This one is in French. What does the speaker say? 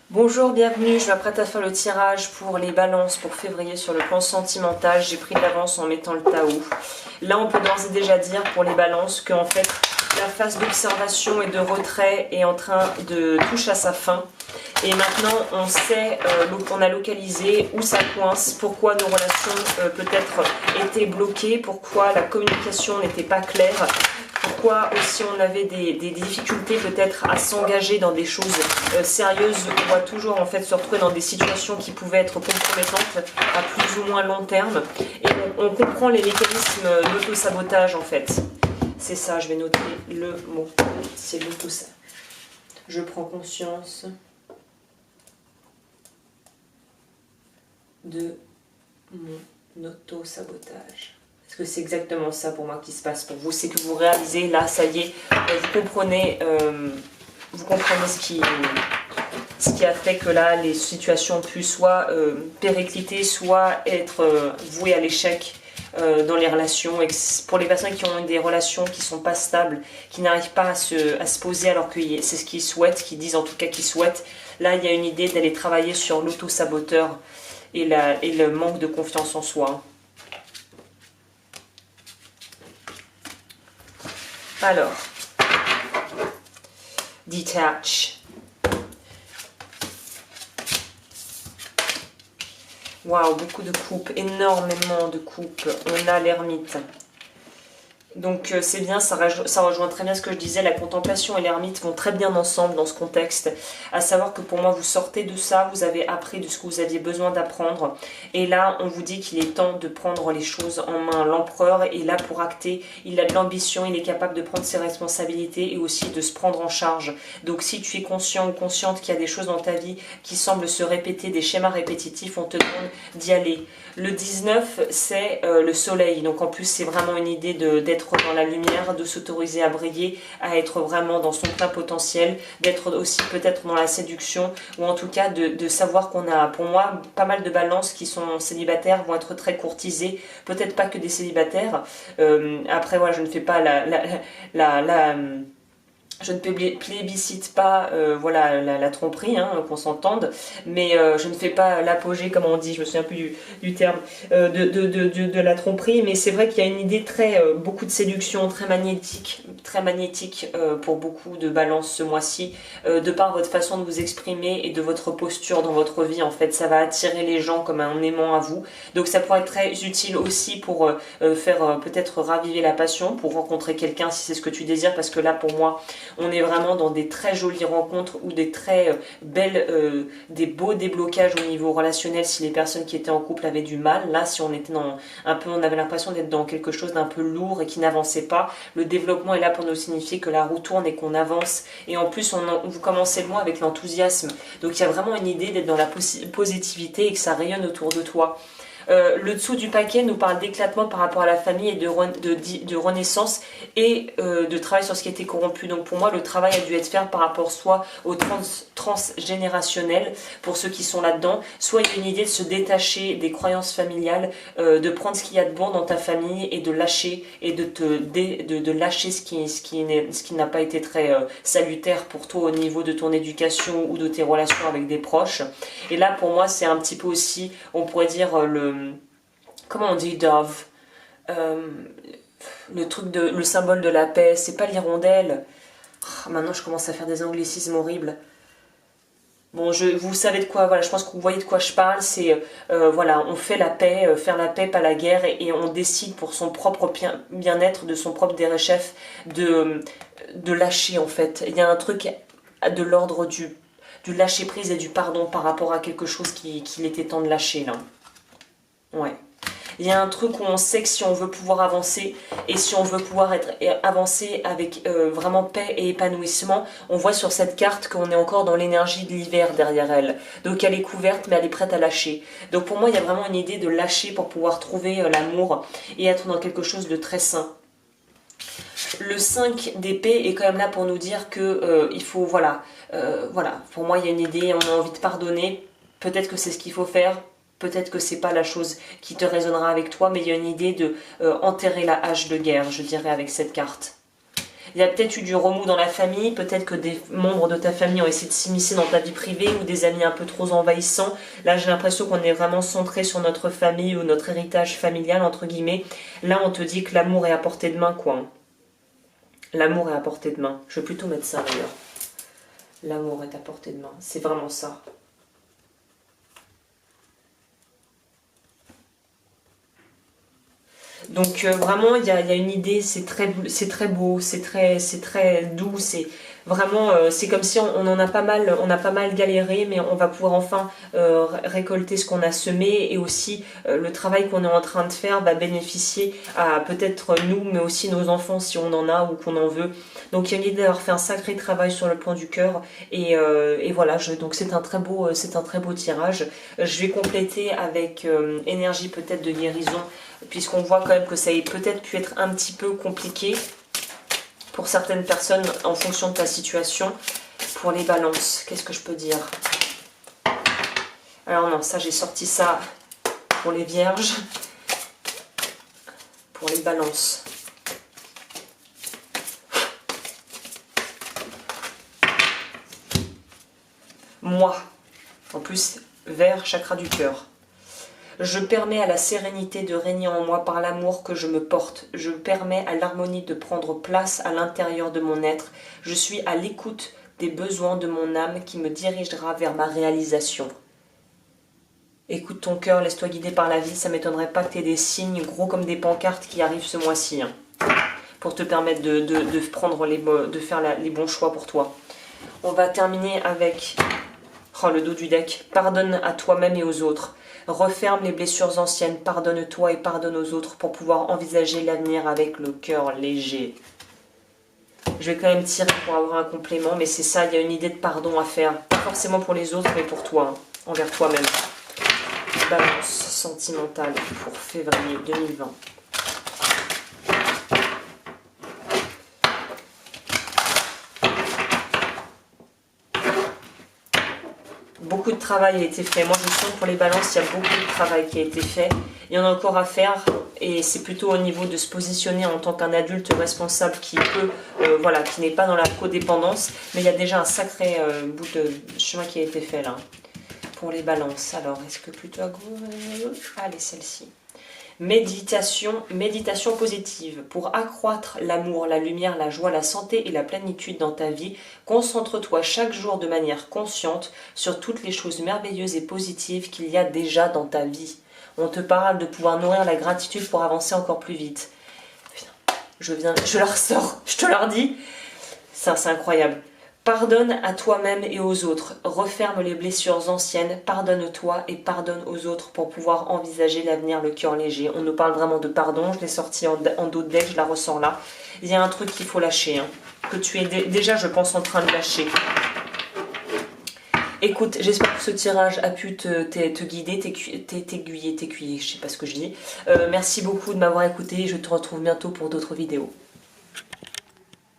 Bonjour, bienvenue, je m'apprête à faire le tirage pour les balances pour février sur le plan sentimental. J'ai pris de l'avance en mettant le Tao. Là, on peut d'ores et déjà dire pour les balances qu'en fait, la phase d'observation et de retrait est en train de toucher à sa fin. Et maintenant, on sait, on a localisé où ça coince, pourquoi nos relations peut-être étaient bloquées, pourquoi la communication n'était pas claire. Pourquoi aussi on avait des difficultés peut-être à s'engager dans des choses sérieuses, on va toujours en fait se retrouver dans des situations qui pouvaient être compromettantes à plus ou moins long terme. Et on comprend les mécanismes d'auto-sabotage en fait. C'est ça, je vais noter le mot. C'est l'auto-sabotage. Je prends conscience de mon auto-sabotage. Parce que c'est exactement ça pour moi qui se passe pour vous. C'est que vous réalisez, là, ça y est, vous comprenez ce qui a fait que là, les situations ont pu soit péricliter, soit être vouées à l'échec dans les relations. Et pour les personnes qui ont des relations qui ne sont pas stables, qui n'arrivent pas à se poser alors que c'est ce qu'ils souhaitent, qui disent en tout cas qu'ils souhaitent, là, il y a une idée d'aller travailler sur l'auto-saboteur et le manque de confiance en soi. Alors, detach. Waouh, beaucoup de coupes, énormément de coupes. On a l'ermite. Donc c'est bien, ça rejoint très bien ce que je disais, la contemplation et l'ermite vont très bien ensemble dans ce contexte, à savoir que pour moi vous sortez de ça, vous avez appris de ce que vous aviez besoin d'apprendre, et là on vous dit qu'il est temps de prendre les choses en main. L'empereur est là pour acter, il a de l'ambition, il est capable de prendre ses responsabilités et aussi de se prendre en charge. Donc si tu es conscient ou consciente qu'il y a des choses dans ta vie qui semblent se répéter, des schémas répétitifs, on te demande d'y aller. Le 19 c'est le soleil, donc en plus c'est vraiment une idée d'être dans la lumière, de s'autoriser à briller, à être vraiment dans son plein potentiel, d'être aussi peut-être dans la séduction, ou en tout cas de savoir qu'on a, pour moi, pas mal de balances qui sont célibataires vont être très courtisées, peut-être pas que des célibataires. Après voilà, je ne fais pas je ne plébiscite pas voilà, la tromperie, hein, qu'on s'entende, mais je ne fais pas l'apogée, comme on dit, je me souviens plus du terme, de la tromperie, mais c'est vrai qu'il y a une idée beaucoup de séduction, très magnétique pour beaucoup de balances ce mois-ci, de par votre façon de vous exprimer et de votre posture dans votre vie, en fait, ça va attirer les gens comme un aimant à vous, donc ça pourrait être très utile aussi pour faire peut-être raviver la passion, pour rencontrer quelqu'un si c'est ce que tu désires, parce que là, pour moi, on est vraiment dans des très jolies rencontres ou des très belles, des beaux déblocages au niveau relationnel si les personnes qui étaient en couple avaient du mal. Là, si on était on avait l'impression d'être dans quelque chose d'un peu lourd et qui n'avançait pas, le développement est là pour nous signifier que la roue tourne et qu'on avance. Et en plus, vous commencez le mois avec l'enthousiasme. Donc il y a vraiment une idée d'être dans la positivité et que ça rayonne autour de toi. Le dessous du paquet nous parle d'éclatement par rapport à la famille et de renaissance et de travail sur ce qui était corrompu. Donc pour moi, le travail a dû être fait par rapport soit au transgénérationnel, pour ceux qui sont là-dedans, soit il y a une idée de se détacher des croyances familiales, de prendre ce qu'il y a de bon dans ta famille et de lâcher, et de lâcher ce qui n'a pas été très salutaire pour toi au niveau de ton éducation ou de tes relations avec des proches. Et là, pour moi, c'est un petit peu aussi, on pourrait dire, comment on dit dove, le symbole de la paix, c'est pas l'hirondelle. Oh, maintenant je commence à faire des anglicismes horribles. Bon, vous savez de quoi, voilà, je pense que vous voyez de quoi je parle, c'est, voilà, on fait la paix, faire la paix, pas la guerre, et on décide pour son propre bien-être, de son propre derechef, de lâcher en fait. Il y a un truc de l'ordre du lâcher-prise et du pardon par rapport à quelque chose qu'il était temps de lâcher là. Ouais. Il y a un truc où on sait que si on veut pouvoir avancer et si on veut pouvoir avancer avec vraiment paix et épanouissement, on voit sur cette carte qu'on est encore dans l'énergie de l'hiver derrière elle. Donc elle est couverte mais elle est prête à lâcher. Donc pour moi il y a vraiment une idée de lâcher pour pouvoir trouver l'amour et être dans quelque chose de très sain. Le 5 d'épée est quand même là pour nous dire que il faut, voilà, pour moi il y a une idée, on a envie de pardonner, peut-être que c'est ce qu'il faut faire, peut-être que c'est pas la chose qui te résonnera avec toi, mais il y a une idée de enterrer la hache de guerre, je dirais, avec cette carte. Il y a peut-être eu du remous dans la famille, peut-être que des membres de ta famille ont essayé de s'immiscer dans ta vie privée ou des amis un peu trop envahissants. Là, j'ai l'impression qu'on est vraiment centré sur notre famille ou notre héritage familial, entre guillemets. Là, on te dit que l'amour est à portée de main, quoi. L'amour est à portée de main. Je vais plutôt mettre ça, d'ailleurs. L'amour est à portée de main. C'est vraiment ça. Donc vraiment, il y a une idée, c'est très beau, c'est très doux, c'est vraiment, c'est comme si on en a pas mal, on a pas mal galéré, mais on va pouvoir enfin récolter ce qu'on a semé et aussi le travail qu'on est en train de faire va bénéficier à peut-être nous, mais aussi nos enfants si on en a ou qu'on en veut. Donc il y a une idée d'avoir fait un sacré travail sur le plan du cœur et voilà, donc c'est un très beau tirage. Je vais compléter avec énergie peut-être de guérison, puisqu'on voit quand même que ça ait peut-être pu être un petit peu compliqué pour certaines personnes en fonction de ta situation. Pour les balances, qu'est-ce que je peux dire? Alors non, ça j'ai sorti ça pour les vierges. Pour les balances. Moi, en plus, vert, chakra du cœur. Je permets à la sérénité de régner en moi par l'amour que je me porte. Je permets à l'harmonie de prendre place à l'intérieur de mon être. Je suis à l'écoute des besoins de mon âme qui me dirigera vers ma réalisation. Écoute ton cœur, laisse-toi guider par la vie. Ça ne m'étonnerait pas que tu aies des signes gros comme des pancartes qui arrivent ce mois-ci, hein, pour te permettre de faire les bons choix pour toi. On va terminer avec le dos du deck. Pardonne à toi-même et aux autres. Referme les blessures anciennes, pardonne-toi et pardonne aux autres pour pouvoir envisager l'avenir avec le cœur léger. Je vais quand même tirer pour avoir un complément, mais c'est ça, il y a une idée de pardon à faire. Pas forcément pour les autres, mais pour toi, hein, envers toi-même. Balance sentimentale pour février 2020. Beaucoup de travail a été fait. Moi, je sens que pour les balances, il y a beaucoup de travail qui a été fait. Il y en a encore à faire et c'est plutôt au niveau de se positionner en tant qu'un adulte responsable qui peut, qui n'est pas dans la codépendance. Mais il y a déjà un sacré bout de chemin qui a été fait là. Pour les balances, alors, est-ce que plutôt à gauche? Allez, celle-ci. Méditation positive. Pour accroître l'amour, la lumière, la joie, la santé et la plénitude dans ta vie, concentre-toi chaque jour de manière consciente sur toutes les choses merveilleuses et positives qu'il y a déjà dans ta vie. On te parle de pouvoir nourrir la gratitude pour avancer encore plus vite. Putain, je la ressors, je te la redis. Ça, c'est incroyable. Pardonne à toi-même et aux autres, referme les blessures anciennes, pardonne-toi et pardonne aux autres pour pouvoir envisager l'avenir le cœur léger. On nous parle vraiment de pardon, je l'ai sorti en dos de deck, je la ressens là. Il y a un truc qu'il faut lâcher, hein, que tu es déjà, je pense, en train de lâcher. Écoute, j'espère que ce tirage a pu te guider, t'aiguiller, je sais pas ce que je dis. Merci beaucoup de m'avoir écouté, je te retrouve bientôt pour d'autres vidéos.